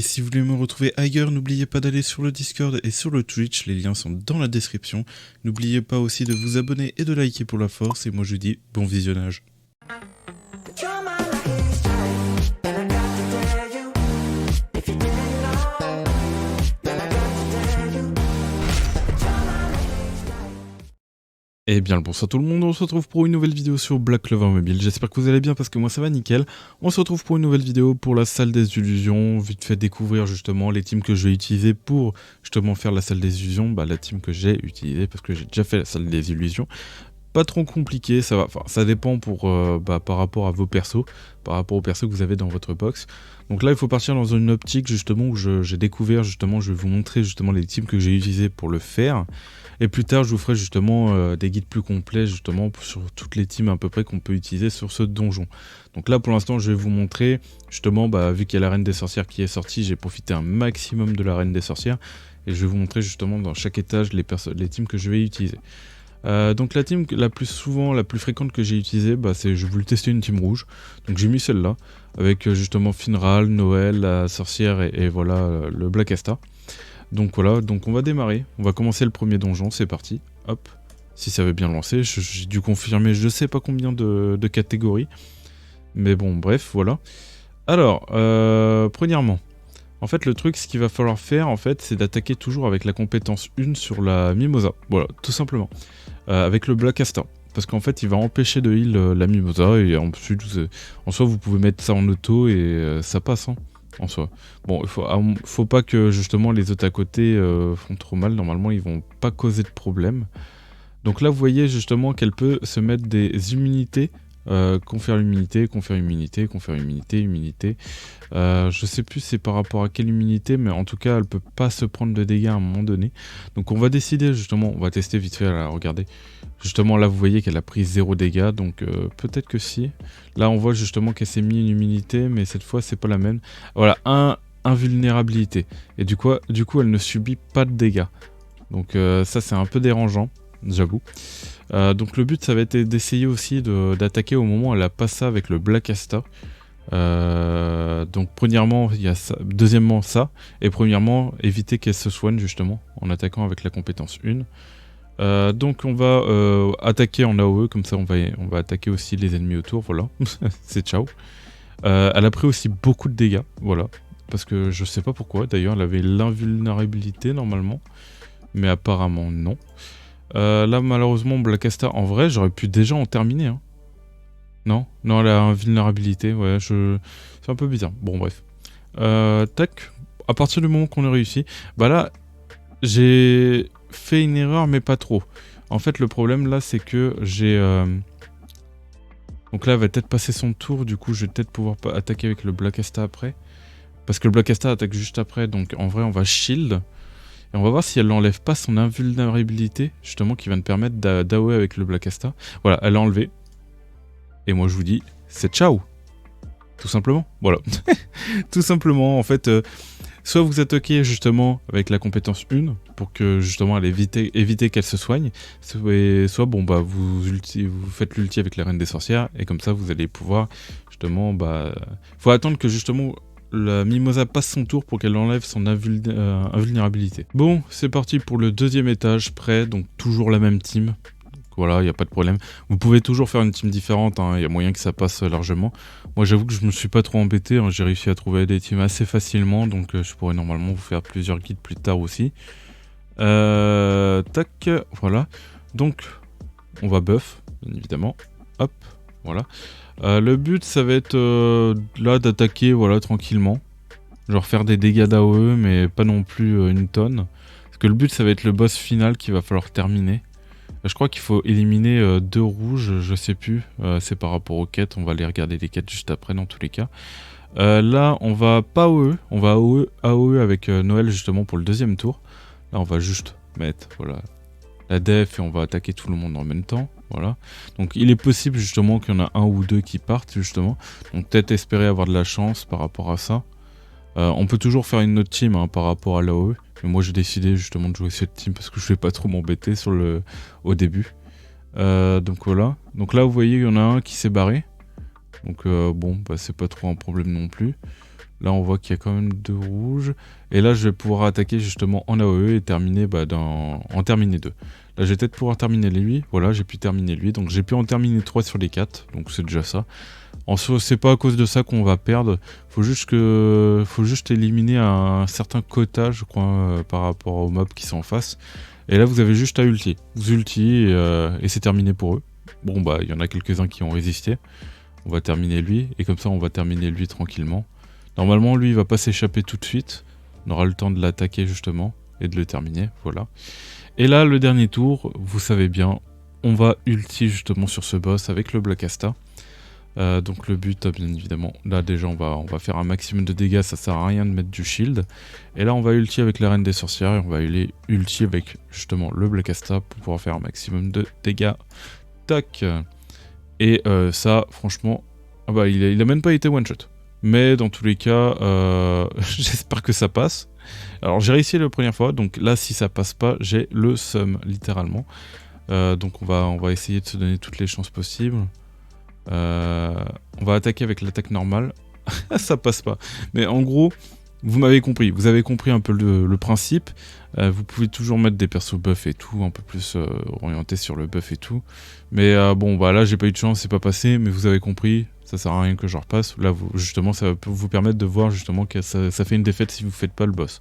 Et si vous voulez me retrouver ailleurs, n'oubliez pas d'aller sur le Discord et sur le Twitch, les liens sont dans la description. N'oubliez pas aussi de vous abonner et de liker pour la force, et moi je vous dis bon visionnage. Eh bien le bonsoir tout le monde, on se retrouve pour une nouvelle vidéo sur Black Clover Mobile. J'espère que vous allez bien parce que moi ça va nickel. On se retrouve pour une nouvelle vidéo pour la salle des illusions, vite fait découvrir justement les teams que je vais utiliser pour justement faire la salle des illusions. Bah la team que j'ai utilisée parce que j'ai déjà fait la salle des illusions. Pas trop compliqué, ça va, enfin ça dépend pour par rapport à vos persos, par rapport aux persos que vous avez dans votre box. Donc là il faut partir dans une optique justement où j'ai découvert justement, je vais vous montrer justement les teams que j'ai utilisés pour le faire. Et plus tard, je vous ferai justement des guides plus complets justement sur toutes les teams à peu près qu'on peut utiliser sur ce donjon. Donc là, pour l'instant, je vais vous montrer justement, vu qu'il y a la Reine des Sorcières qui est sortie, j'ai profité un maximum de la Reine des Sorcières. Et je vais vous montrer justement dans chaque étage les teams que je vais utiliser. Donc la team la plus fréquente que j'ai utilisée, c'est je voulais tester une team rouge. Donc j'ai mis celle-là, avec justement Finral, Noël, la sorcière et voilà le Black Asta. Donc voilà, donc on va démarrer, on va commencer le premier donjon, c'est parti, hop, si ça veut bien lancer, j'ai dû confirmer je sais pas combien de catégories, mais bon bref, voilà. Alors, premièrement, en fait le truc, ce qu'il va falloir faire en fait, c'est d'attaquer toujours avec la compétence 1 sur la Mimosa, voilà, tout simplement, avec le Black Asta. Parce qu'en fait, il va empêcher de heal la Mimosa, et ensuite, en soi, vous pouvez mettre ça en auto, et ça passe, hein. En soi. Bon, faut pas que justement les autres à côté font trop mal. Normalement, ils vont pas causer de problème. Donc là, vous voyez justement qu'elle peut se mettre des immunités. Confère immunité, confère immunité, confère immunité, immunité. Je sais plus c'est par rapport à quelle immunité, mais en tout cas, elle peut pas se prendre de dégâts à un moment donné. Donc on va décider justement, on va tester vite fait, là, regardez. Justement là, vous voyez qu'elle a pris 0 dégâts, donc peut-être que si. Là, on voit justement qu'elle s'est mis une immunité, mais cette fois, c'est pas la même. Voilà, invulnérabilité. Et du coup, elle ne subit pas de dégâts. Donc ça, c'est un peu dérangeant, j'avoue. Donc le but ça va être d'essayer aussi d'attaquer au moment où elle a pas ça avec le Black Asta. Donc premièrement il y a ça, deuxièmement ça, et premièrement éviter qu'elle se soigne justement en attaquant avec la compétence 1. Donc on va attaquer en AOE, comme ça on va attaquer aussi les ennemis autour, voilà, c'est ciao. Elle a pris aussi beaucoup de dégâts, voilà, parce que je sais pas pourquoi, d'ailleurs elle avait l'invulnérabilité normalement, mais apparemment non. Là malheureusement Black Asta, en vrai j'aurais pu déjà en terminer, hein. Non, elle a invulnérabilité, ouais, c'est un peu bizarre, bon bref. Tac, à partir du moment qu'on a réussi, là j'ai fait une erreur mais pas trop. En fait le problème là c'est que j'ai... Donc là elle va peut-être passer son tour, du coup je vais peut-être pouvoir attaquer avec le Black Asta après. Parce que le Black Asta attaque juste après, donc en vrai on va shield. Et on va voir si elle n'enlève pas son invulnérabilité, justement, qui va nous permettre d'AOE avec le Black Asta. Voilà, elle l'a enlevé. Et moi, je vous dis, c'est ciao. Tout simplement, voilà. Tout simplement, en fait, soit vous attaquez justement avec la compétence 1, pour que justement elle éviter qu'elle se soigne, soit vous faites l'ulti avec la Reine des Sorcières, et comme ça, vous allez pouvoir, justement, faut attendre que justement... la Mimosa passe son tour pour qu'elle enlève son invulnérabilité. Bon, c'est parti pour le deuxième étage, prêt, donc toujours la même team. Voilà, il n'y a pas de problème. Vous pouvez toujours faire une team différente, hein, y a moyen que ça passe largement. Moi j'avoue que je me suis pas trop embêté, hein, j'ai réussi à trouver des teams assez facilement, donc je pourrais normalement vous faire plusieurs guides plus tard aussi. Tac, voilà. Donc, on va buff, bien évidemment. Hop, voilà. Le but ça va être là d'attaquer voilà tranquillement, genre faire des dégâts d'AOE mais pas non plus une tonne, parce que le but ça va être le boss final qu'il va falloir terminer. Je crois qu'il faut éliminer 2 rouges, je sais plus, c'est par rapport aux quêtes, on va aller regarder les quêtes juste après dans tous les cas. Là on va pas AOE, on va AOE avec Noël justement pour le deuxième tour. Là on va juste mettre voilà la def et on va attaquer tout le monde en même temps. Voilà. Donc il est possible justement qu'il y en a un ou deux qui partent justement. Donc peut-être espérer avoir de la chance par rapport à ça. On peut toujours faire une autre team par rapport à l'AOE. Mais moi j'ai décidé justement de jouer cette team parce que je vais pas trop m'embêter au début. Donc voilà. Donc là vous voyez il y en a un qui s'est barré. Donc bon c'est pas trop un problème non plus. Là, on voit qu'il y a quand même 2 rouges. Et là, je vais pouvoir attaquer justement en AOE et terminer en terminer 2. Là, je vais peut-être pouvoir terminer lui. Voilà, j'ai pu terminer lui. Donc, j'ai pu en terminer 3 sur les 4. Donc, c'est déjà ça. En soi, c'est pas à cause de ça qu'on va perdre. Faut juste éliminer un certain quota, je crois, par rapport aux mobs qui sont en face. Et là, vous avez juste à ulti. Vous ulti et c'est terminé pour eux. Bon, bah, il y en a quelques-uns qui ont résisté. On va terminer lui. Et comme ça, on va terminer lui tranquillement. Normalement, lui, il va pas s'échapper tout de suite. On aura le temps de l'attaquer, justement, et de le terminer. Voilà. Et là, le dernier tour, vous savez bien, on va ulti, justement, sur ce boss avec le Black Asta. Donc le but, bien évidemment, là déjà on va faire un maximum de dégâts, ça sert à rien de mettre du shield. Et là on va ulti avec la reine des sorcières et on va aller ulti avec justement le Black Asta pour pouvoir faire un maximum de dégâts. Tac. Et ça, franchement, ah bah, il a même pas été one shot. Mais dans tous les cas, j'espère que ça passe. Alors j'ai réussi la première fois, donc là si ça passe pas, j'ai le seum littéralement. Donc on va essayer de se donner toutes les chances possibles. On va attaquer avec l'attaque normale. Ça passe pas. Mais en gros, vous m'avez compris. Vous avez compris un peu le principe. Vous pouvez toujours mettre des persos buff et tout, un peu plus orienté sur le buff et tout. Mais bon, bah là, j'ai pas eu de chance, c'est pas passé. Mais vous avez compris. Ça sert à rien que je repasse. Là, justement, ça peut vous permettre de voir justement que ça fait une défaite si vous faites pas le boss.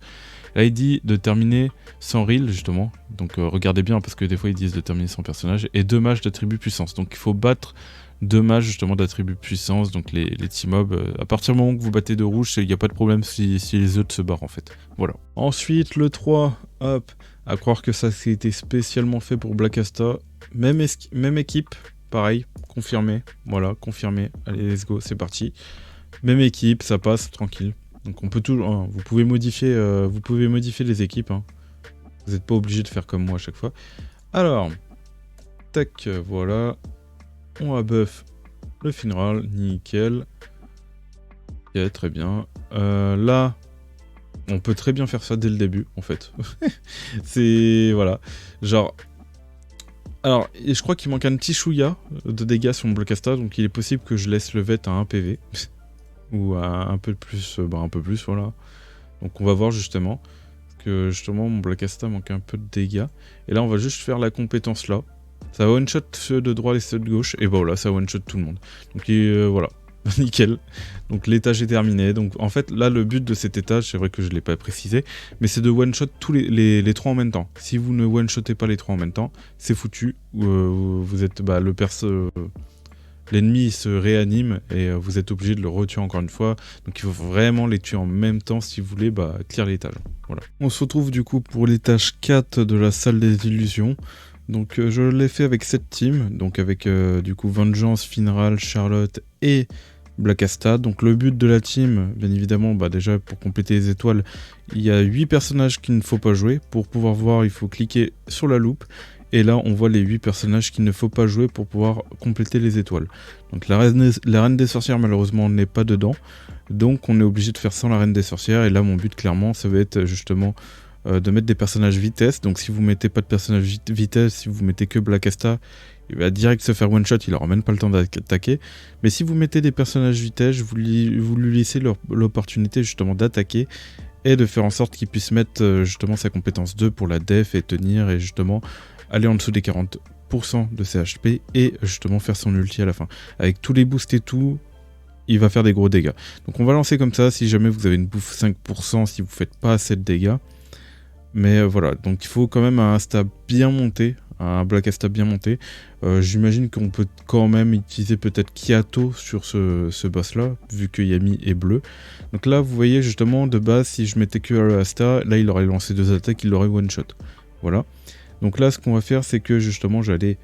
Là, il dit de terminer sans reel, justement. Donc, regardez bien, parce que des fois, ils disent de terminer sans personnage. Et 2 mages d'attribut puissance. Donc, il faut battre 2 mages, justement, d'attribut puissance. Donc, les team mobs. À partir du moment où vous battez de rouge, il n'y a pas de problème si les autres se barrent, en fait. Voilà. Ensuite, le 3. Hop. À croire que ça a été spécialement fait pour Black Asta. Même équipe. Pareil. Confirmé. Voilà, confirmé. Allez, let's go. C'est parti. Même équipe. Ça passe. Tranquille. Donc on peut toujours, hein, vous pouvez modifier les équipes. Hein. Vous n'êtes pas obligé de faire comme moi à chaque fois. Alors, tac, voilà. On va buff le funeral, nickel. Ok, très bien. Là, on peut très bien faire ça dès le début, en fait. C'est, voilà. Genre, alors, et je crois qu'il manque un petit chouïa de dégâts sur mon Black Asta, donc il est possible que je laisse le vet à 1 PV. Ou à un peu plus, voilà. Donc on va voir justement, parce que justement mon Black Asta manque un peu de dégâts. Et là on va juste faire la compétence là. Ça va one-shot ceux de droite et ceux de gauche, et voilà, ça one-shot tout le monde. Donc voilà, nickel. Donc l'étage est terminé. Donc en fait là le but de cet étage, c'est vrai que je ne l'ai pas précisé, mais c'est de one-shot tous les 3 en même temps. Si vous ne one-shotez pas les 3 en même temps, c'est foutu. Vous êtes le perso... L'ennemi se réanime et vous êtes obligé de le retuer encore une fois. Donc il faut vraiment les tuer en même temps si vous voulez clear l'étage. Voilà. On se retrouve du coup pour l'étage 4 de la salle des illusions. Donc je l'ai fait avec cette team. Donc avec du coup Vengeance, Finral, Charlotte et Black Asta. Donc le but de la team, bien évidemment, déjà pour compléter les étoiles, il y a 8 personnages qu'il ne faut pas jouer. Pour pouvoir voir, il faut cliquer sur la loupe. Et là, on voit les 8 personnages qu'il ne faut pas jouer pour pouvoir compléter les étoiles. Donc la reine des sorcières, malheureusement, n'est pas dedans. Donc on est obligé de faire sans la reine des sorcières. Et là, mon but, clairement, ça va être justement de mettre des personnages vitesse. Donc si vous mettez pas de personnage vitesse, si vous mettez que Black Asta, il va direct se faire one-shot, il n'aura même pas le temps d'attaquer. Mais si vous mettez des personnages vitesse, vous lui laissez l'opportunité justement d'attaquer et de faire en sorte qu'il puisse mettre justement sa compétence 2 pour la def et tenir et justement aller en dessous des 40% de ses HP et justement faire son ulti à la fin. Avec tous les boosts et tout, il va faire des gros dégâts. Donc on va lancer comme ça, si jamais vous avez une bouffe 5%, si vous faites pas assez de dégâts. Mais voilà, donc il faut quand même un Asta bien monté, un Black Asta bien monté. J'imagine qu'on peut quand même utiliser peut-être Kiato sur ce boss là, vu que Yami est bleu. Donc là vous voyez justement de base, si je mettais que Asta, là il aurait lancé 2 attaques, il aurait one shot. Voilà. Donc là, ce qu'on va faire, c'est que justement, j'allais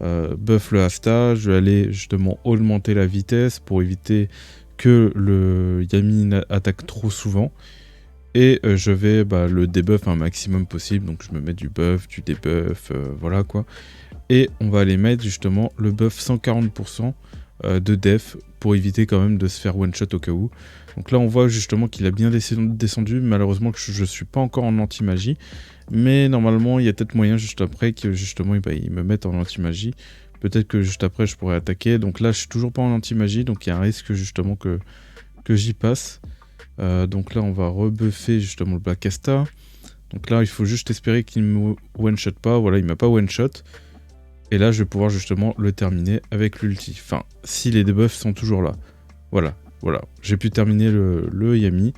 buff le Asta, je vais aller justement augmenter la vitesse pour éviter que le Yami attaque trop souvent. Et je vais le debuff un maximum possible, donc je me mets du buff, du debuff, voilà quoi. Et on va aller mettre justement le buff 140% de def pour éviter quand même de se faire one shot au cas où. Donc là on voit justement qu'il a bien descendu, malheureusement que je suis pas encore en anti-magie. Mais normalement, il y a peut-être moyen juste après que justement ils me mettent en anti-magie. Peut-être que juste après je pourrais attaquer. Donc là, je suis toujours pas en anti-magie. Donc il y a un risque justement que j'y passe. Donc là, on va rebuffer justement le Blackasta. Donc là, il faut juste espérer qu'il ne me one-shot pas. Voilà, il m'a pas one-shot. Et là, je vais pouvoir justement le terminer avec l'ulti. Enfin, si les debuffs sont toujours là. Voilà. J'ai pu terminer le Yami.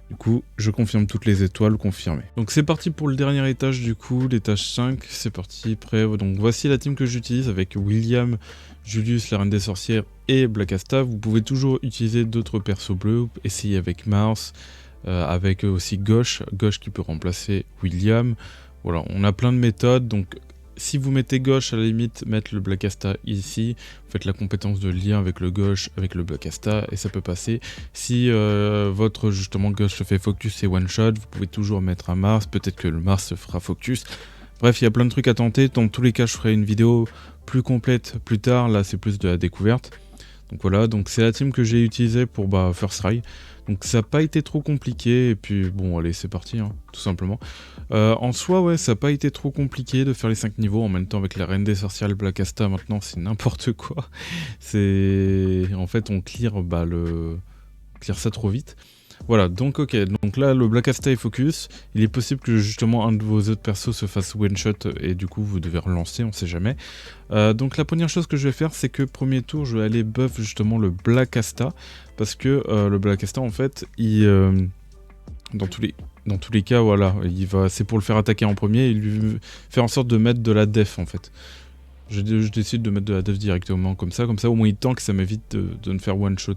Du coup, je confirme toutes les étoiles confirmées. Donc c'est parti pour le dernier étage du coup, l'étage 5. C'est parti, prêt. Donc voici la team que j'utilise avec William, Julius, la reine des sorcières et Blackasta. Vous pouvez toujours utiliser d'autres persos bleus. Essayez avec Mars, avec aussi Gauche qui peut remplacer William. Voilà, on a plein de méthodes. Donc si vous mettez Gauche, à la limite, mettre le Blackasta ici, vous faites la compétence de lien avec le Gauche, avec le Blackasta, et ça peut passer. Si votre, justement, Gauche se fait focus et one-shot, vous pouvez toujours mettre un Mars, peut-être que le Mars se fera focus. Bref, il y a plein de trucs à tenter. Dans tous les cas, je ferai une vidéo plus complète plus tard. Là, c'est plus de la découverte. Donc voilà, donc c'est la team que j'ai utilisée pour First Try. Donc ça n'a pas été trop compliqué, et puis bon allez c'est parti, hein, tout simplement. En soi ouais, ça n'a pas été trop compliqué de faire les 5 niveaux, en même temps avec la reine des sorcières et le Blackasta maintenant c'est n'importe quoi. C'est... En fait on clear, on clear ça trop vite. Voilà, donc ok, donc là le Blackasta est focus, il est possible que justement un de vos autres persos se fasse one-shot et du coup vous devez relancer, on sait jamais. Donc la première chose que je vais faire c'est que premier tour je vais aller buff justement le Blackasta, parce que le Blackasta en fait, dans tous les cas voilà, c'est pour le faire attaquer en premier et lui faire en sorte de mettre de la def en fait. Je décide de mettre de la def directement comme ça au moins il tank, ça m'évite de me faire one shot.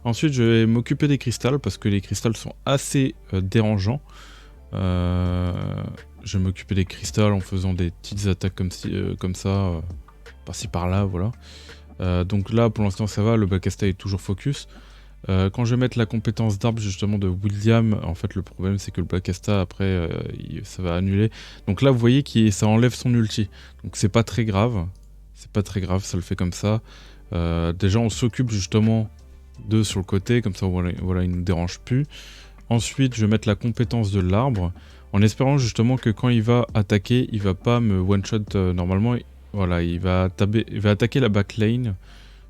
Ensuite je vais m'occuper des cristals parce que les cristals sont assez dérangeants. Je vais m'occuper des cristals en faisant des petites attaques comme ça, par-ci par-là, voilà. Donc là pour l'instant ça va, le Blackasta est toujours focus. Quand je vais mettre la compétence d'arbre justement de William, en fait le problème c'est que le Blackasta après ça va annuler. Donc là vous voyez que ça enlève son ulti. Donc c'est pas très grave. Ça le fait comme ça. Déjà on s'occupe justement de sur le côté, comme ça voilà il nous dérange plus. Ensuite je vais mettre la compétence de l'arbre, en espérant justement que quand il va attaquer, il va pas me one-shot normalement. Voilà, il va attaquer la back lane,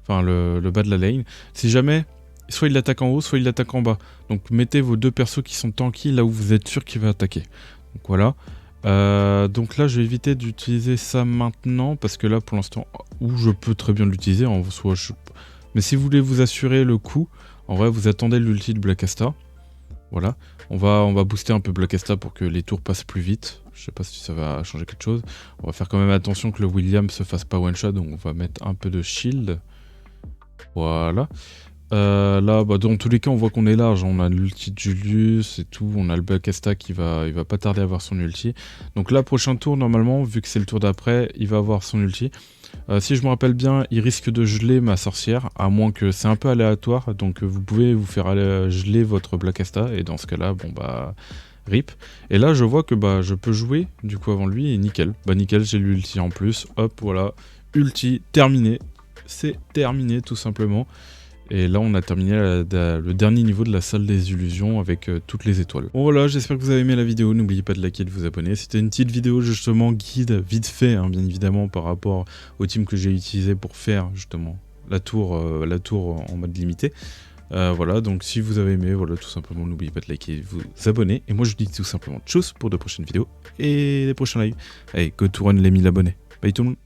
enfin le bas de la lane. Si jamais... Soit il l'attaque en haut, soit il l'attaque en bas. Donc mettez vos deux persos qui sont tanky là où vous êtes sûr qu'il va attaquer. Donc voilà. Donc là je vais éviter d'utiliser ça maintenant, parce que là pour l'instant, où je peux très bien l'utiliser, en soi mais si vous voulez vous assurer le coup, en vrai vous attendez l'ulti de Blackasta. Voilà. On va booster un peu Blackasta pour que les tours passent plus vite. Je sais pas si ça va changer quelque chose. On va faire quand même attention que le William se fasse pas one shot, donc on va mettre un peu de shield. Voilà. Là, dans tous les cas, on voit qu'on est large. On a l'ulti de Julius et tout. On a le Blackasta il va pas tarder à avoir son ulti. Donc là, prochain tour, normalement, vu que c'est le tour d'après, il va avoir son ulti. Si je me rappelle bien, il risque de geler ma sorcière, à moins que c'est un peu aléatoire. Donc vous pouvez vous faire geler votre Blackasta. Et dans ce cas-là, bon bah, rip. Et là, je vois que je peux jouer du coup avant lui et nickel. Nickel, j'ai l'ulti en plus. Hop, voilà. Ulti, terminé. C'est terminé tout simplement. Et là on a terminé le dernier niveau de la salle des illusions avec toutes les étoiles. Bon voilà, j'espère que vous avez aimé la vidéo, n'oubliez pas de liker et de vous abonner. C'était une petite vidéo justement guide, vite fait hein, bien évidemment par rapport au team que j'ai utilisé pour faire justement la tour en mode limité. Voilà, donc si vous avez aimé, voilà tout simplement n'oubliez pas de liker et de vous abonner. Et moi je vous dis tout simplement tchuss pour de prochaines vidéos et des prochains lives. Allez, go to run les 1000 abonnés. Bye tout le monde.